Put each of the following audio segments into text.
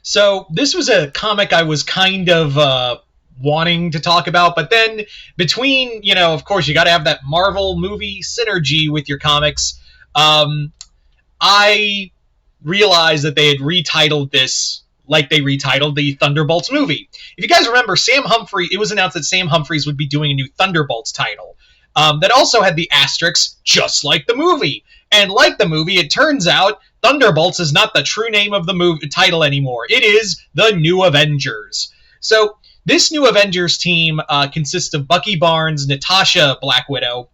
So this was a comic I was kind of wanting to talk about, but then between, of course, you got to have that Marvel movie synergy with your comics. I realized that they had retitled this like they retitled the Thunderbolts movie. If you guys remember, it was announced that Sam Humphries would be doing a new Thunderbolts title that also had the asterisks, just like the movie. And like the movie, it turns out Thunderbolts is not the true name of the movie title anymore. It is the New Avengers. So this New Avengers team consists of Bucky Barnes, Natasha Black Widow,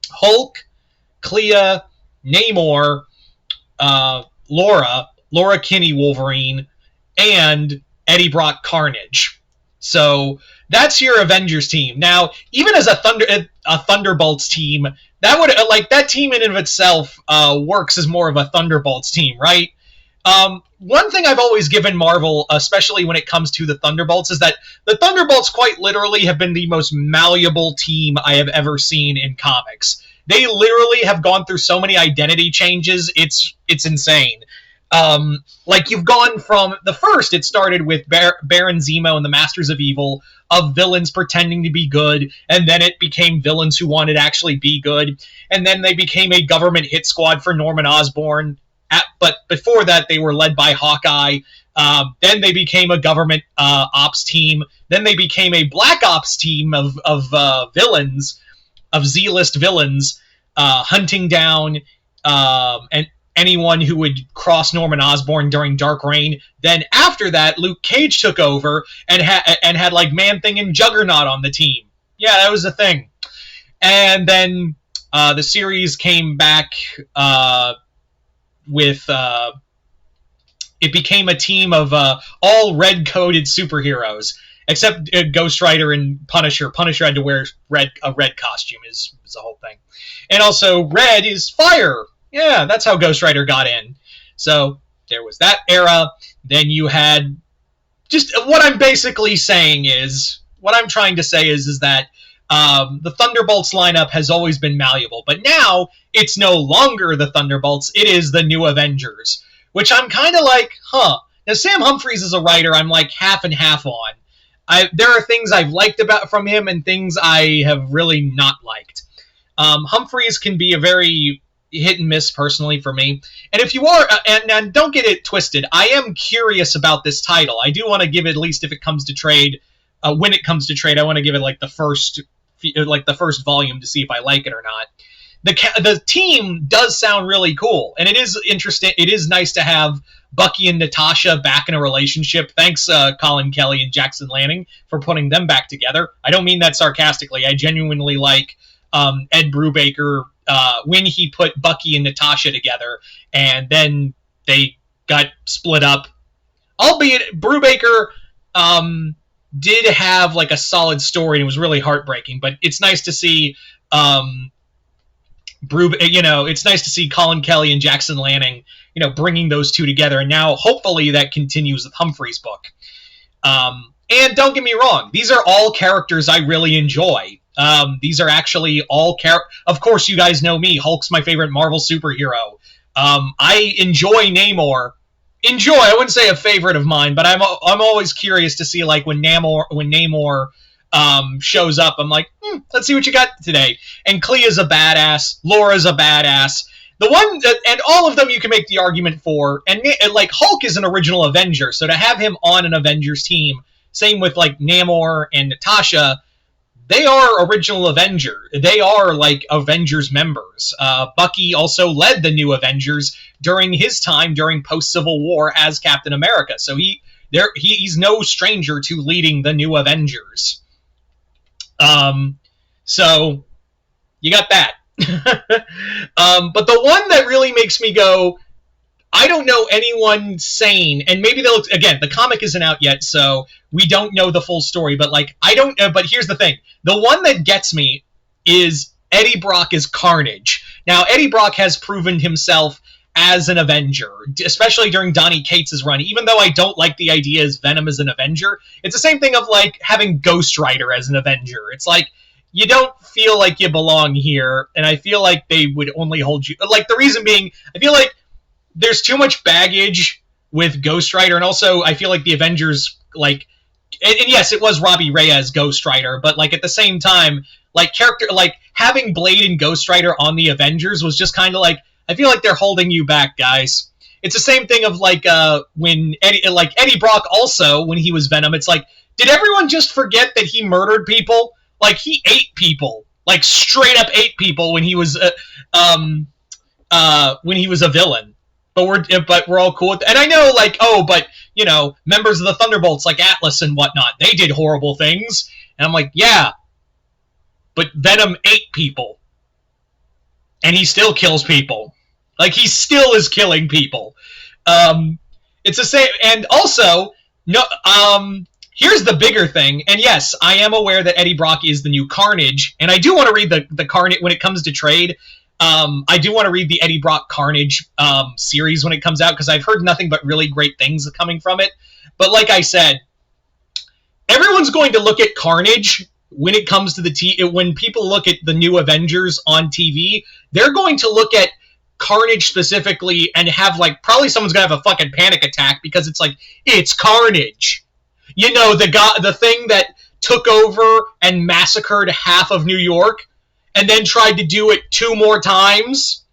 Hulk, Clea, Namor, Laura Kinney Wolverine, and Eddie Brock Carnage. So that's your Avengers team. Now, even as a Thunderbolts team, that team in and of itself works as more of a Thunderbolts team, right? One thing I've always given Marvel, especially when it comes to the Thunderbolts, is that the Thunderbolts quite literally have been the most malleable team I have ever seen in comics. They literally have gone through so many identity changes, it's insane. You've gone from the first, it started with Baron Zemo and the Masters of Evil, of villains pretending to be good, and then it became villains who wanted to actually be good, and then they became a government hit squad for Norman Osborn, but before that they were led by Hawkeye. Then they became a government ops team, then they became a black ops team of villains, of Z-list villains, hunting down and anyone who would cross Norman Osborn during Dark Reign. Then after that, Luke Cage took over and had like Man-Thing and Juggernaut on the team. Yeah, that was a thing. And then the series came back with it became a team of all red-coded superheroes, except Ghost Rider and Punisher. Punisher had to wear a red costume is the whole thing. And also, red is fire. Yeah, that's how Ghost Rider got in. So there was that era. Then you had just what I'm basically saying is what I'm trying to say is that the Thunderbolts lineup has always been malleable, but now it's no longer the Thunderbolts. It is the New Avengers, which I'm kind of like, huh. Now Sam Humphries is a writer I'm like half and half on. There are things I've liked from him and things I have really not liked. Humphries can be a very hit and miss personally for me. And if you are, and don't get it twisted, I am curious about this title. I do want to give it, at least if it comes to trade, when it comes to trade, I want to give it like the first volume to see if I like it or not. The team does sound really cool, and it is interesting. It is nice to have Bucky and Natasha back in a relationship. Thanks, Colin Kelly and Jackson Lanning, for putting them back together. I don't mean that sarcastically. I genuinely like Ed Brubaker when he put Bucky and Natasha together, and then they got split up. Albeit Brubaker did have like a solid story, and it was really heartbreaking. But it's nice to see it's nice to see Colin Kelly and Jackson Lanning, bringing those two together, and now hopefully that continues with Humphrey's book. And don't get me wrong, these are all characters I really enjoy. These are actually all of course, you guys know me. Hulk's my favorite Marvel superhero. I enjoy Namor. I wouldn't say a favorite of mine, but I'm always curious to see like when Namor shows up. I'm like, let's see what you got today. And Clea's a badass. Laura's a badass. The one and all of them you can make the argument for. And like Hulk is an original Avenger, so to have him on an Avengers team, same with like Namor and Natasha. They are original Avenger. They are like Avengers members. Bucky also led the New Avengers during his time during post-Civil War as Captain America. So he's no stranger to leading the New Avengers. So you got that. But the one that really makes me go, I don't know anyone sane, and maybe the comic isn't out yet, so we don't know the full story, but but here's the thing. The one that gets me is Eddie Brock as Carnage. Now, Eddie Brock has proven himself as an Avenger, especially during Donny Cates' run. Even though I don't like the idea as Venom as an Avenger, it's the same thing of like having Ghost Rider as an Avenger. It's like, you don't feel like you belong here, and I feel like they would only hold you... Like, the reason being, I feel like there's too much baggage with Ghost Rider, and also I feel like the Avengers, like, and yes, it was Robbie Reyes Ghost Rider, but like at the same time, like character, like having Blade and Ghost Rider on the Avengers was just kind of like, I feel like they're holding you back, guys. It's the same thing of like when Eddie Brock also, when he was Venom, it's like, did everyone just forget that he murdered people? Like, he ate people, like straight up ate people when he was a villain. But we're all cool with, and I know, like, oh, but you know, members of the Thunderbolts like Atlas and whatnot, they did horrible things, and I'm like, yeah, but Venom ate people, and he still kills people. Like, he still is killing people. It's the same, and also, no. Here's the bigger thing, and yes, I am aware that Eddie Brock is the new Carnage, and I do want to read the Carnage when it comes to trade. I do want to read the Eddie Brock Carnage series when it comes out, because I've heard nothing but really great things coming from it. But like I said, everyone's going to look at Carnage when it comes to when people look at the new Avengers on TV, they're going to look at Carnage specifically and have, like, probably someone's going to have a fucking panic attack, because it's like, it's Carnage. You know, the thing that took over and massacred half of New York, and then tried to do it 2 more times.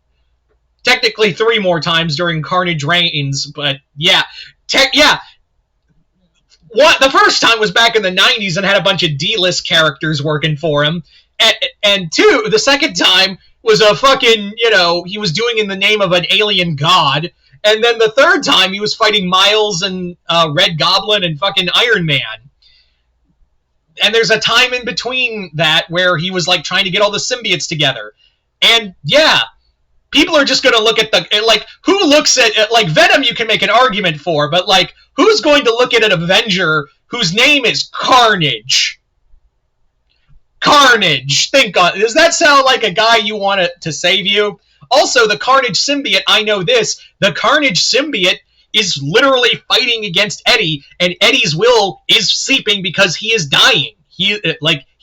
Technically 3 more times during Carnage reigns, but yeah. The first time was back in the 90s and had a bunch of D-list characters working for him. And 2, the second time was a fucking, you know, he was doing in the name of an alien god. And then the third time he was fighting Miles and Red Goblin and fucking Iron Man. And there's a time in between that where he was, like, trying to get all the symbiotes together. And, yeah, people are just going to look at who looks at, like, Venom you can make an argument for, but, like, who's going to look at an Avenger whose name is Carnage? Carnage! Does that sound like a guy you want to save you? Also, the Carnage symbiote, I know this, the Carnage symbiote is literally fighting against Eddie, and Eddie's will is seeping because he is dying. He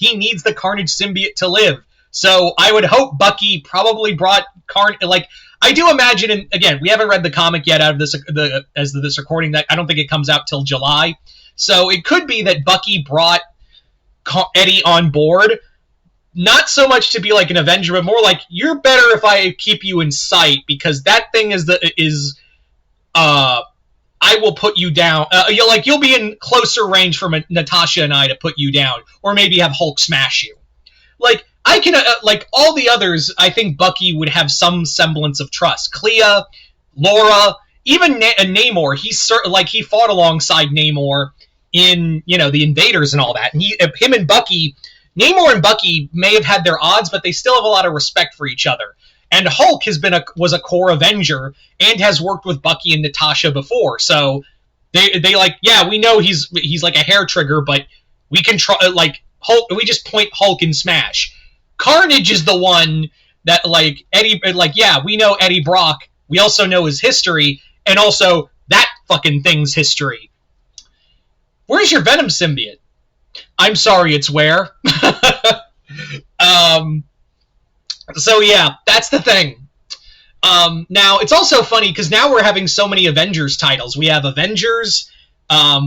needs the Carnage symbiote to live. So I would hope Bucky probably brought I do imagine, and again, we haven't read the comic yet out of this recording. That I don't think it comes out till July. So it could be that Bucky brought Eddie on board, not so much to be like an Avenger, but more like, you're better if I keep you in sight, because that thing I will put you down. You'll be in closer range for Natasha and I to put you down, or maybe have Hulk smash you. Like, I can, like all the others, I think Bucky would have some semblance of trust. Clea, Laura, even Namor. He fought alongside Namor in, you know, the Invaders and all that. And Namor and Bucky may have had their odds, but they still have a lot of respect for each other. And Hulk was a core Avenger and has worked with Bucky and Natasha before, so they like, yeah, we know he's like a hair trigger, but we can try, like, Hulk. We just point Hulk and smash. Carnage is the one that, like, Eddie, like, yeah, we know Eddie Brock. We also know his history, and also that fucking thing's history. Where's your Venom symbiote? I'm sorry, it's where. So yeah, that's the thing. Now, it's also funny, because now we're having so many Avengers titles. We have Avengers,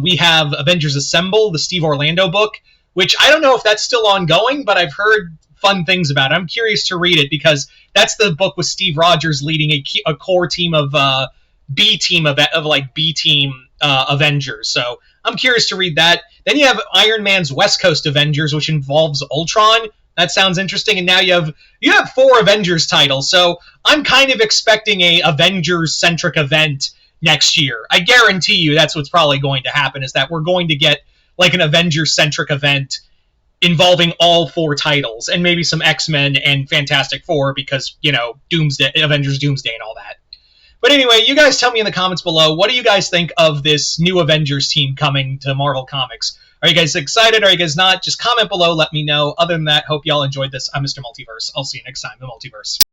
we have Avengers Assemble, the Steve Orlando book, which I don't know if that's still ongoing, but I've heard fun things about it. I'm curious to read it, because that's the book with Steve Rogers leading a core team of B-team Avengers. So I'm curious to read that. Then you have Iron Man's West Coast Avengers, which involves Ultron. That sounds interesting. And now you have 4 Avengers titles. So I'm kind of expecting a Avengers-centric event next year. I guarantee you that's what's probably going to happen, is that we're going to get like an Avengers-centric event involving all 4 titles, and maybe some X-Men and Fantastic Four, because, you know, Avengers Doomsday and all that. But anyway, you guys tell me in the comments below, what do you guys think of this new Avengers team coming to Marvel Comics? Are you guys excited? Are you guys not? Just comment below, let me know. Other than that, hope y'all enjoyed this. I'm Mr. Multiverse. I'll see you next time, the Multiverse.